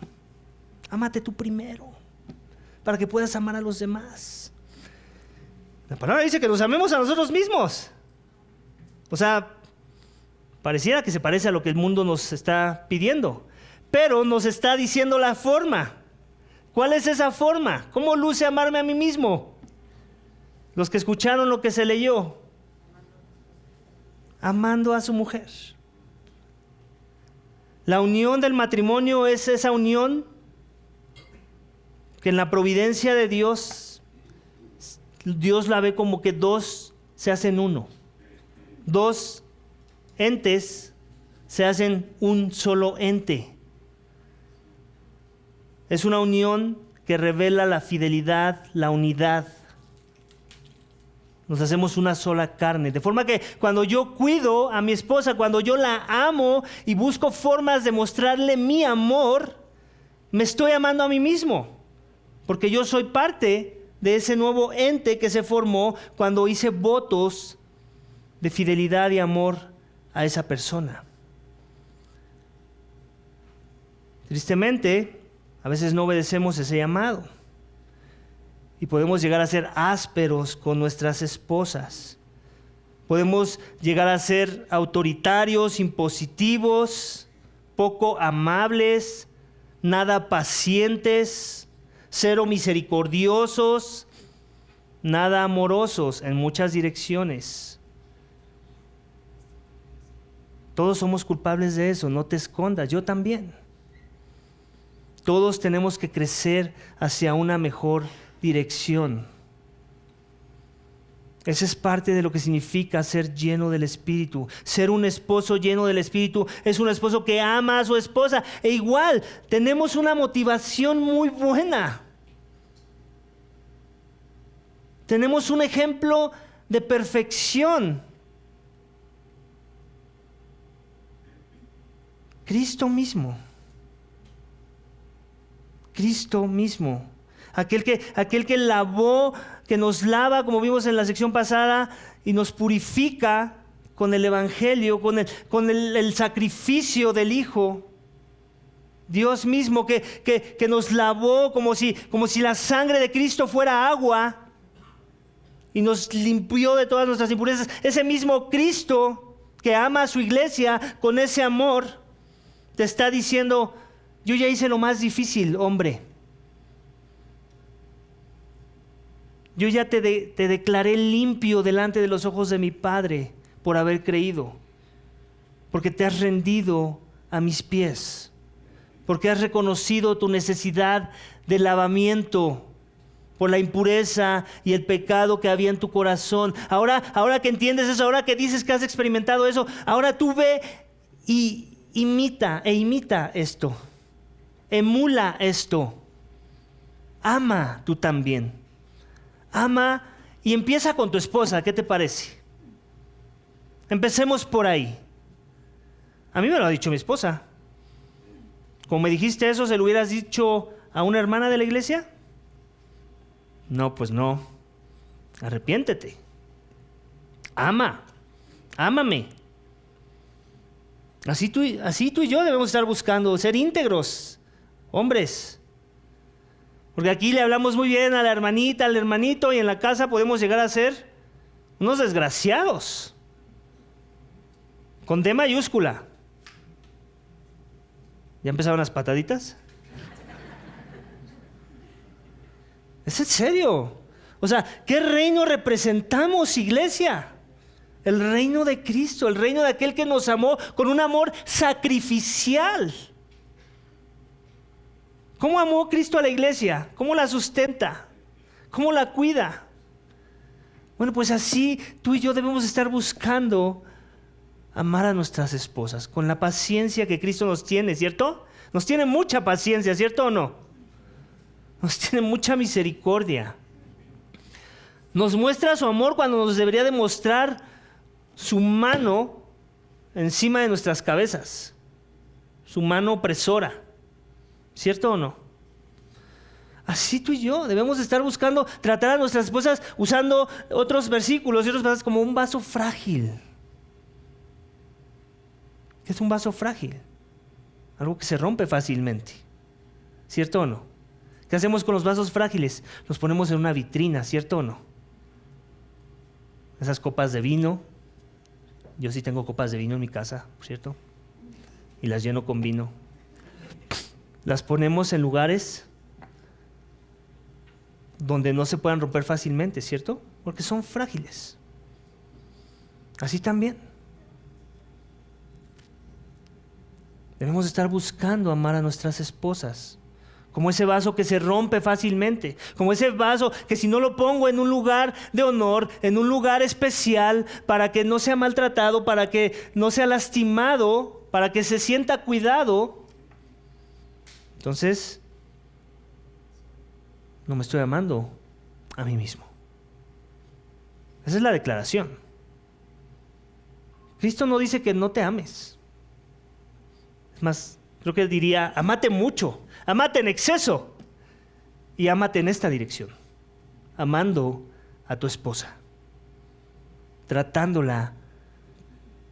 Ámate tú primero para que puedas amar a los demás. La palabra dice que nos amemos a nosotros mismos. O sea, pareciera que se parece a lo que el mundo nos está pidiendo, pero nos está diciendo la forma. ¿Cuál es esa forma? ¿Cómo luce amarme a mí mismo? Los que escucharon lo que se leyó. Amando a su mujer. La unión del matrimonio es esa unión que en la providencia de Dios, Dios la ve como que dos se hacen uno. Dos entes se hacen un solo ente. Es una unión que revela la fidelidad, la unidad. Nos hacemos una sola carne. De forma que cuando yo cuido a mi esposa, cuando yo la amo y busco formas de mostrarle mi amor, me estoy amando a mí mismo. Porque yo soy parte de ese nuevo ente que se formó cuando hice votos de fidelidad y amor a esa persona. Tristemente, a veces no obedecemos ese llamado y podemos llegar a ser ásperos con nuestras esposas. Podemos llegar a ser autoritarios, impositivos, poco amables, nada pacientes, cero misericordiosos, nada amorosos en muchas direcciones. Todos somos culpables de eso, no te escondas, yo también. Todos tenemos que crecer hacia una mejor dirección. Esa es parte de lo que significa ser lleno del Espíritu. Ser un esposo lleno del Espíritu es un esposo que ama a su esposa. E igual, tenemos una motivación muy buena. Tenemos un ejemplo de perfección. Cristo mismo. Cristo mismo. Aquel que lavó, que nos lava, como vimos en la sección pasada, y nos purifica con el Evangelio, con el sacrificio del Hijo. Dios mismo que nos lavó como si la sangre de Cristo fuera agua y nos limpió de todas nuestras impurezas. Ese mismo Cristo que ama a su iglesia con ese amor, te está diciendo: yo ya hice lo más difícil, hombre. Yo ya te declaré limpio delante de los ojos de mi Padre por haber creído. Porque te has rendido a mis pies. Porque has reconocido tu necesidad de lavamiento por la impureza y el pecado que había en tu corazón. Ahora que entiendes eso, ahora que dices que has experimentado eso, ahora tú ve y imita esto. Emula esto. Ama tú también. Ama y empieza con tu esposa. ¿Qué te parece? Empecemos por ahí. A mí me lo ha dicho mi esposa. Como me dijiste eso, ¿se lo hubieras dicho a una hermana de la iglesia? No, pues no. Arrepiéntete. Ámame. Así tú y yo debemos estar buscando ser íntegros, hombres. Porque aquí le hablamos muy bien a la hermanita, al hermanito, y en la casa podemos llegar a ser unos desgraciados. Con D mayúscula. ¿Ya empezaron las pataditas? ¿Es en serio? O sea, ¿qué reino representamos, iglesia? El reino de Cristo, el reino de aquel que nos amó con un amor sacrificial. ¿Cómo amó Cristo a la iglesia? ¿Cómo la sustenta? ¿Cómo la cuida? Bueno, pues así tú y yo debemos estar buscando amar a nuestras esposas con la paciencia que Cristo nos tiene, ¿cierto? Nos tiene mucha paciencia, ¿cierto o no? Nos tiene mucha misericordia. Nos muestra su amor cuando nos debería demostrar su mano encima de nuestras cabezas, su mano opresora, ¿cierto o no? Así tú y yo debemos estar buscando tratar a nuestras esposas usando otros versículos y otros pasajes como un vaso frágil. ¿Qué es un vaso frágil? Algo que se rompe fácilmente, ¿cierto o no? ¿Qué hacemos con los vasos frágiles? Los ponemos en una vitrina, ¿cierto o no? Esas copas de vino, yo sí tengo copas de vino en mi casa, ¿cierto? Y las lleno con vino. Las ponemos en lugares donde no se puedan romper fácilmente, ¿cierto? Porque son frágiles. Así también. Debemos estar buscando amar a nuestras esposas, como ese vaso que se rompe fácilmente, como ese vaso que si no lo pongo en un lugar de honor, en un lugar especial, para que no sea maltratado, para que no sea lastimado, para que se sienta cuidado, entonces no me estoy amando a mí mismo. Esa es la declaración. Cristo no dice que no te ames. Es más, creo que él diría, amate mucho, amate en exceso y amate en esta dirección, amando a tu esposa, tratándola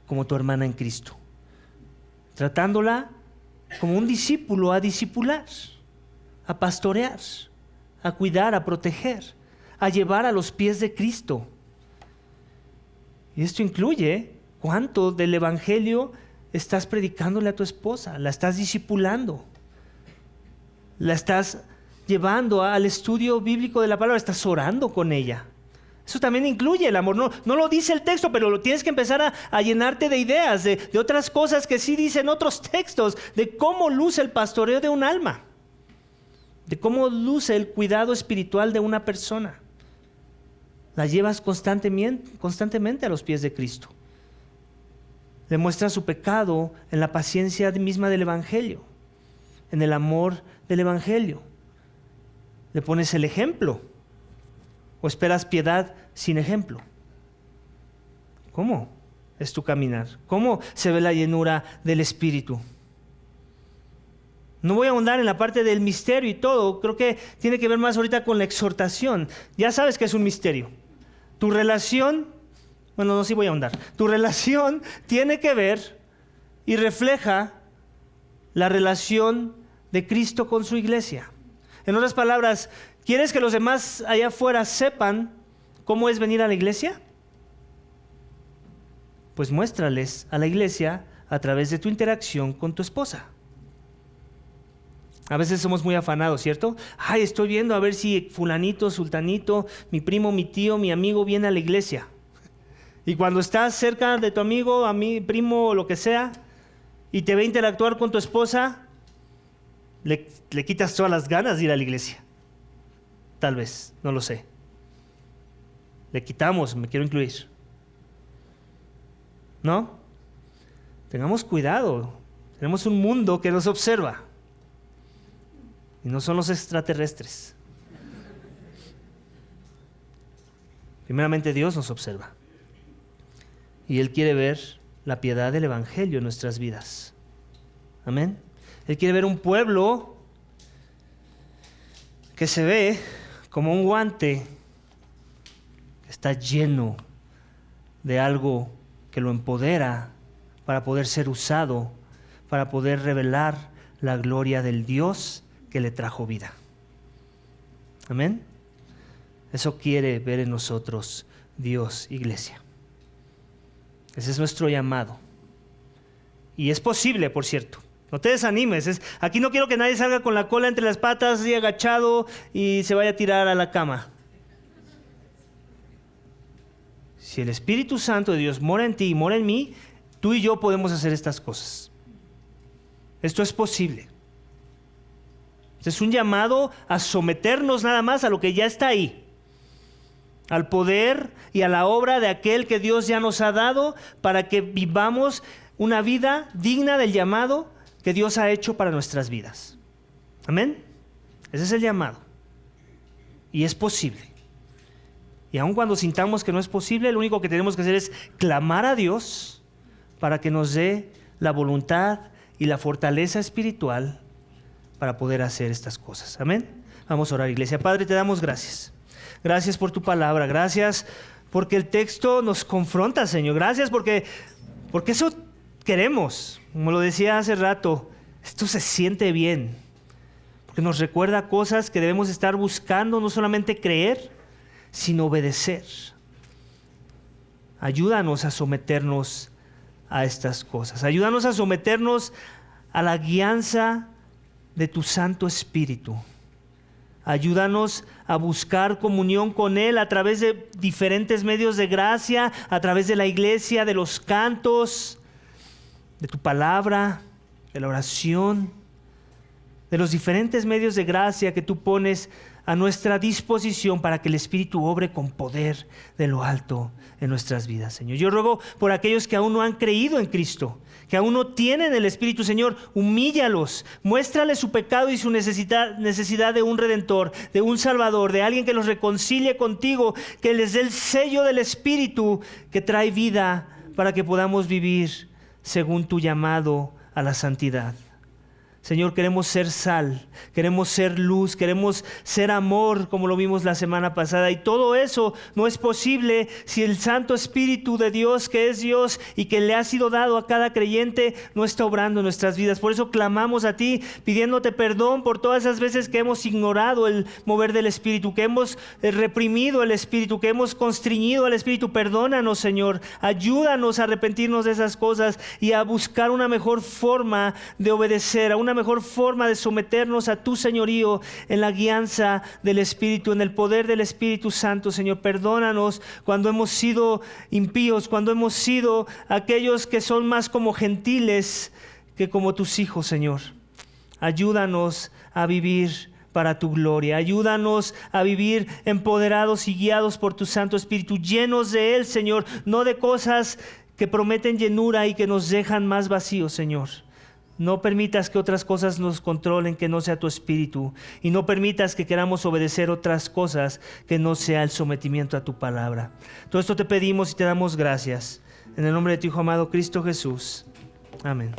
como tu hermana en Cristo, tratándola como un discípulo a discipular, a pastorear, a cuidar, a proteger, a llevar a los pies de Cristo. Y esto incluye cuánto del evangelio estás predicándole a tu esposa, la estás discipulando, la estás llevando al estudio bíblico de la palabra, estás orando con ella. Eso también incluye el amor. No lo dice el texto, pero lo tienes que empezar a llenarte de ideas, de otras cosas que sí dicen otros textos, de cómo luce el pastoreo de un alma, de cómo luce el cuidado espiritual de una persona. La llevas constantemente a los pies de Cristo. Le muestras su pecado en la paciencia misma del evangelio, en el amor del evangelio. Le pones el ejemplo, o esperas piedad sin ejemplo. ¿Cómo es tu caminar? ¿Cómo se ve la llenura del Espíritu? No voy a ahondar en la parte del misterio y todo, creo que tiene que ver más ahorita con la exhortación. Ya sabes que es un misterio. Tu relación, bueno, no, sí voy a ahondar. Tu relación tiene que ver y refleja la relación de Cristo con su iglesia. En otras palabras, ¿quieres que los demás allá afuera sepan cómo es venir a la iglesia? Pues muéstrales a la iglesia a través de tu interacción con tu esposa. A veces somos muy afanados, ¿cierto? Ay, estoy viendo a ver si fulanito, sultanito, mi primo, mi tío, mi amigo viene a la iglesia. Y cuando estás cerca de tu amigo, a mi primo o lo que sea, y te ve interactuar con tu esposa, le quitas todas las ganas de ir a la iglesia. Tal vez, no lo sé. Le quitamos, me quiero incluir. ¿No? Tengamos cuidado. Tenemos un mundo que nos observa. Y no son los extraterrestres. Primeramente Dios nos observa. Y Él quiere ver la piedad del evangelio en nuestras vidas. Amén. Él quiere ver un pueblo que se ve como un guante que está lleno de algo que lo empodera para poder ser usado, para poder revelar la gloria del Dios que le trajo vida. Amén. Eso quiere ver en nosotros Dios, iglesia. Ese es nuestro llamado. Y es posible, por cierto. No te desanimes. Aquí no quiero que nadie salga con la cola entre las patas y agachado y se vaya a tirar a la cama. Si el Espíritu Santo de Dios mora en ti y mora en mí, tú y yo podemos hacer estas cosas. Esto es posible. Este es un llamado a someternos nada más a lo que ya está ahí, al poder y a la obra de aquel que Dios ya nos ha dado para que vivamos una vida digna del llamado que Dios ha hecho para nuestras vidas. Amén. Ese es el llamado. Y es posible. Y aun cuando sintamos que no es posible, lo único que tenemos que hacer es clamar a Dios para que nos dé la voluntad y la fortaleza espiritual para poder hacer estas cosas. Amén. Vamos a orar, iglesia. Padre, te damos gracias. Gracias por tu palabra. Gracias porque el texto nos confronta, Señor. Gracias porque eso queremos. Como lo decía hace rato, esto se siente bien. Porque nos recuerda cosas que debemos estar buscando, no solamente creer, sino obedecer. Ayúdanos a someternos a estas cosas. Ayúdanos a someternos a la guianza de tu Santo Espíritu. Ayúdanos a buscar comunión con Él a través de diferentes medios de gracia, a través de la iglesia, de los cantos, de tu palabra, de la oración, de los diferentes medios de gracia que tú pones a nuestra disposición para que el Espíritu obre con poder de lo alto en nuestras vidas, Señor. Yo ruego por aquellos que aún no han creído en Cristo, que aún no tienen el Espíritu, Señor, humíllalos, muéstrales su pecado y su necesidad de un Redentor, de un Salvador, de alguien que los reconcilie contigo, que les dé el sello del Espíritu que trae vida para que podamos vivir según tu llamado a la santidad. Señor, queremos ser sal, queremos ser luz, queremos ser amor, como lo vimos la semana pasada. Y todo eso no es posible si el Santo Espíritu de Dios, que es Dios y que le ha sido dado a cada creyente, no está obrando en nuestras vidas. Por eso clamamos a ti, pidiéndote perdón por todas esas veces que hemos ignorado el mover del Espíritu, que hemos reprimido el Espíritu, que hemos constreñido al Espíritu. Perdónanos, Señor. Ayúdanos a arrepentirnos de esas cosas y a buscar una mejor forma de obedecer, a una mejor forma de someternos a tu señorío en la guianza del Espíritu, en el poder del Espíritu Santo. Señor, perdónanos cuando hemos sido impíos, cuando hemos sido aquellos que son más como gentiles que como tus hijos, Señor. Ayúdanos a vivir para tu gloria. Ayúdanos a vivir empoderados y guiados por tu Santo Espíritu, llenos de Él, Señor, no de cosas que prometen llenura y que nos dejan más vacíos, Señor. No permitas que otras cosas nos controlen que no sea tu Espíritu, y no permitas que queramos obedecer otras cosas que no sea el sometimiento a tu palabra. Todo esto te pedimos y te damos gracias. En el nombre de tu Hijo amado Cristo Jesús. Amén.